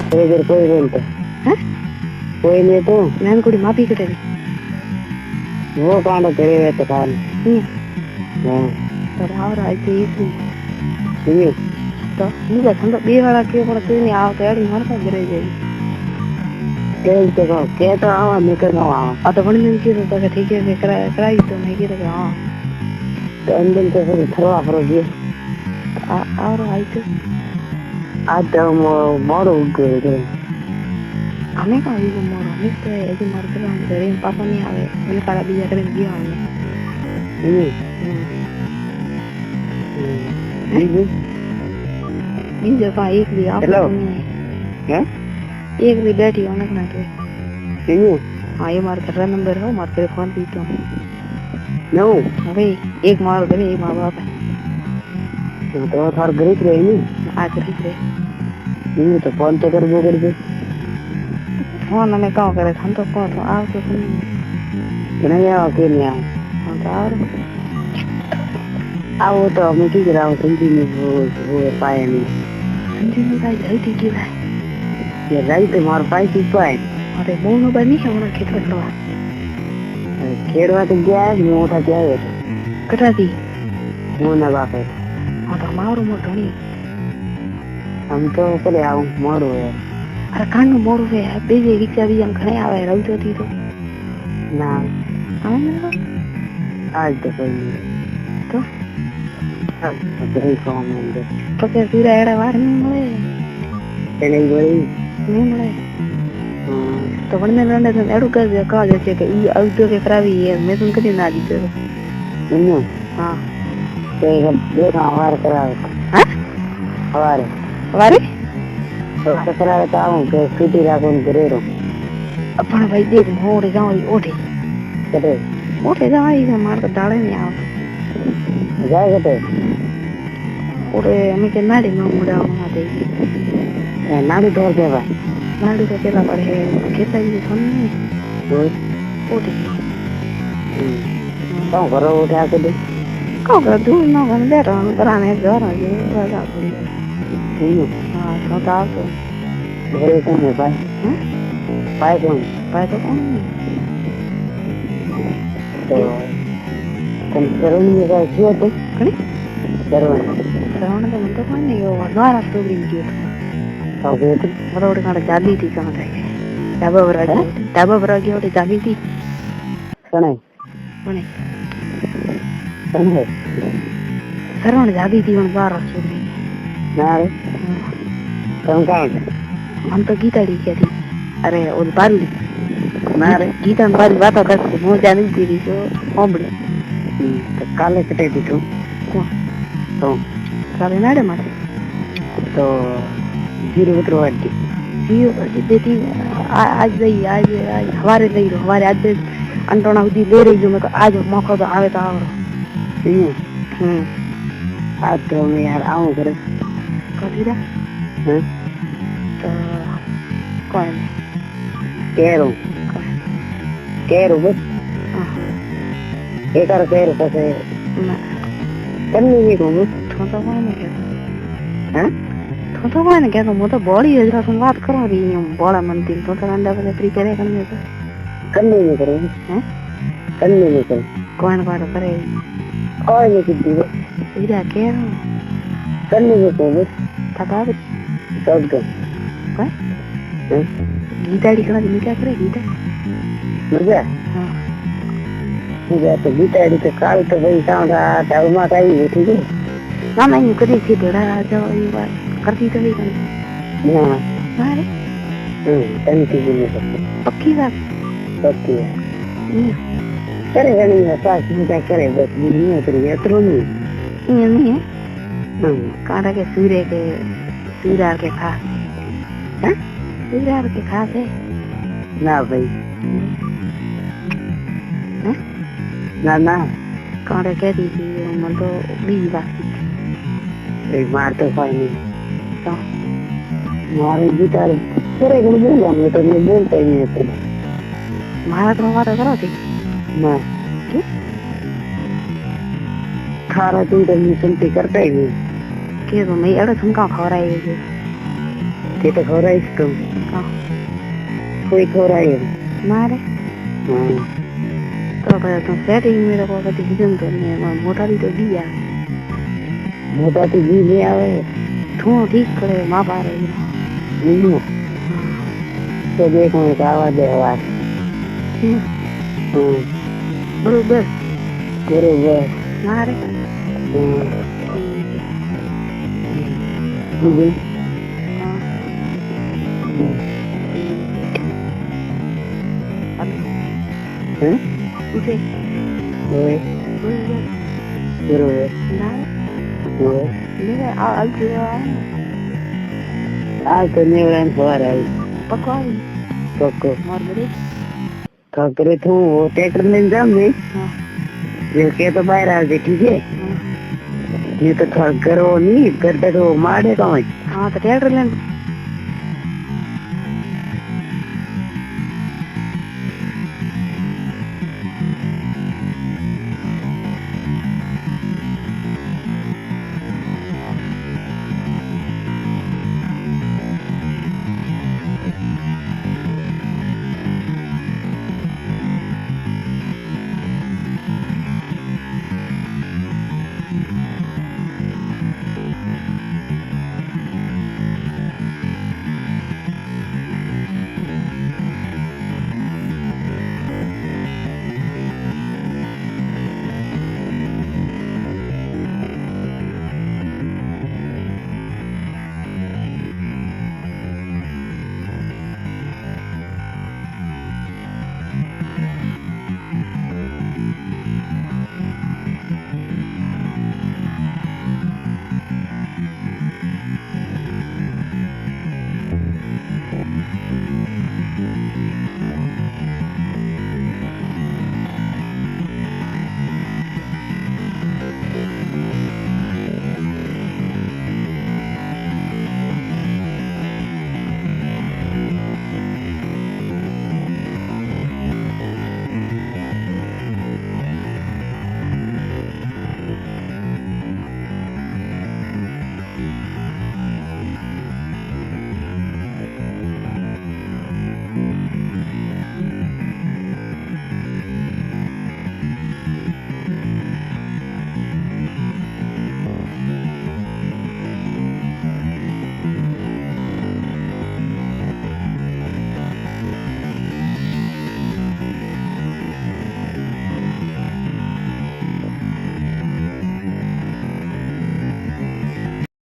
इधर कोई बोलते हैं? कोई नहीं तो मैंने कुड़ी माफी करे दी वो कांड करे हुए तो कान नहीं हाँ पर और आज तो एक सुनिए तो मुझे ठंडा बे वाला के पर कोई नहीं आओ तो यार मार का गिरे जाए के तो आवा निकल आवा आ तो बड़ी दिन की तो ठीक है कराई तो नहीं की तो हां तो अंदर तो फिर थरवा फरोगी और आई तो आज तो मोड़ उग गए हमें का भी मोर हमें तो ऐसे मार कर हम करे पापा नहीं आवे मैंने काला बिया करे दिया हमने इन जगह एक भी आप हेलो हैं एक भी बैठी होने ना तो सुनिए हाँ ये मार कर नंबर हो मार तेरे फोन भी तो नो भाई एक मार करे एक माँ बाप है तो थोड़ा गरीब रहे नहीं आज रही नहीं तो फोन तो कर दे फोन हमें कहाँ करे हम तो कौन तो आओ तो सुन नहीं आओ क्यों नहीं आओ हम तो और आओ तो हमें की कराओ समझी नहीं वो पाए नहीं संजी में भाई जल्दी की भाई ये राइट मार पाए की पाए अरे मोनो बनी है उन्हें खेत रखवा खेड़वा तो गया है मोटा क्या है कटा दी मोना बाप है हाँ तो हमारो मोटो नहीं हम तो पहले आओ मोड़ो है अरे कांड मोड़ हुए है बेजे रिक्शा भी हम खड़े आवे रही तो थी तो ना हमें मेरे आज तो कोई नहीं तो गरीब कौन है तो क्या पूरा एड़ा वार नहीं मिले चले गई नहीं मिले तो बनने लड़ने तो एड़ू कर दिया कहा जैसे कि ये अवधि के खराबी है मैं तुम कभी ना दी तो नहीं हाँ तो देखा हमारे करावे हाँ हमारे हमारे तो करावे तो आऊँ कि स्कूटी राखूं करे रो अपन भाई देख मोड़ जाओ ओठे कटे ओठे जाओ ये मार तो डाले नहीं आओ जाए कटे ओरे हमें के नाड़ी में मुड़ा होना दे नाड़ी तोड़ के भाई नाड़ी तो केला पड़े है खेता जी सुन नहीं ओठे तो करो उठा के दे कौन कर दूर ना कर दे रहा हूँ कराने घर आ गए बजा दूँ हाँ तो दाव तो घरे कौन है भाई भाई कौन भाई तो कौन तो तुम करो नहीं का क्यों तो कने करो श्रवण तो मन तो कौन नहीं हो द्वारा तो भी नहीं तो गए तो मतलब उड़े कांड जाली थी कहाँ जाए डाबा भरा गया उड़े जाली थी सुने बने सुने श्रवण जाली थी उन द्वारा तो भी ना रे तुम कहाँ हम तो गीता डी क्या थी अरे वो बारी ना रे गीता में बारी बात करते मुझे जाने दी थी तो ओबड़े तो काले कटे थी तू तो काले नाड़े मारे तो जीरो उतरो आती जीरो पर देती आज नहीं आज हमारे नहीं रो हमारे आज अंटोना उदी ले रही जो मैं आज मौका तो आवे तो आओ आज तो मैं यार आऊँ करे कभी दा तो कौन कह रो बस एक और कह रो कैसे करनी नहीं कहूँ तो कौन है क्या हैं तो कौन है क्या तो मुझे बॉडी है जरा सुन बात करो रही हूँ बड़ा मन दिन तो अंडा बजे फ्री करे करने तो करनी नहीं करो हैं करनी नहीं करो कौन करे और नहीं कितनी बस इधर क्या करनी नहीं कहूँ बस तब सब तो कौन गीता लिखना दिन क्या करे गीता मुझे हाँ मुझे तो गीता डी तो काल तो भाई साउंड आता है माता ही ठीक है ना मैं यूँ करी थी बड़ा जाओ ये बात करती तो भी करती ना अरे तनी चीज नहीं सकती पक्की बात पक्की है करे नहीं है पास में क्या करे बस नहीं उतरी है तो नहीं ये नहीं है कांटा के सूर्य के खास हैं सूर्य के खास है ना भाई ना कांटा कहती थी मन तो बीज बात मार तो कोई नहीं तो मारे गिटार करे गुण बोल मैं तो नहीं बोलता ही नहीं तो मारा तो करो थी ना खारा तू तो नहीं सुनती करता ही नहीं के तो मैं अड़े तुम कहाँ खबर आई है તે તો ખવડાવીશ તો હા કોઈ ખવડાવે એમ. મારે હા તો પછી તું સેટિંગ મેળો વખતે કીધું ને તો મેં મોટાથી તો દી આવે મોટાથી ઘી લઈ આવે તું ઠીક કરે મા પારે બીજું તો દેખ હું આવા દે વાત. બરોબર બરોબર. મારે બીજું હે ઉઠે હોય બરોબર. હોય આ તો નેવરાન સવાર આવી પકવાડી ચોખ્ખો મારે ખકરે તું ટ્રેક્ટર લઈને જામ ને જે કે તો બહાર આવજે ઠીક છે. ये तो करवो नहीं करते तो मारे कौन हाँ तो ट्रैक्टर लेने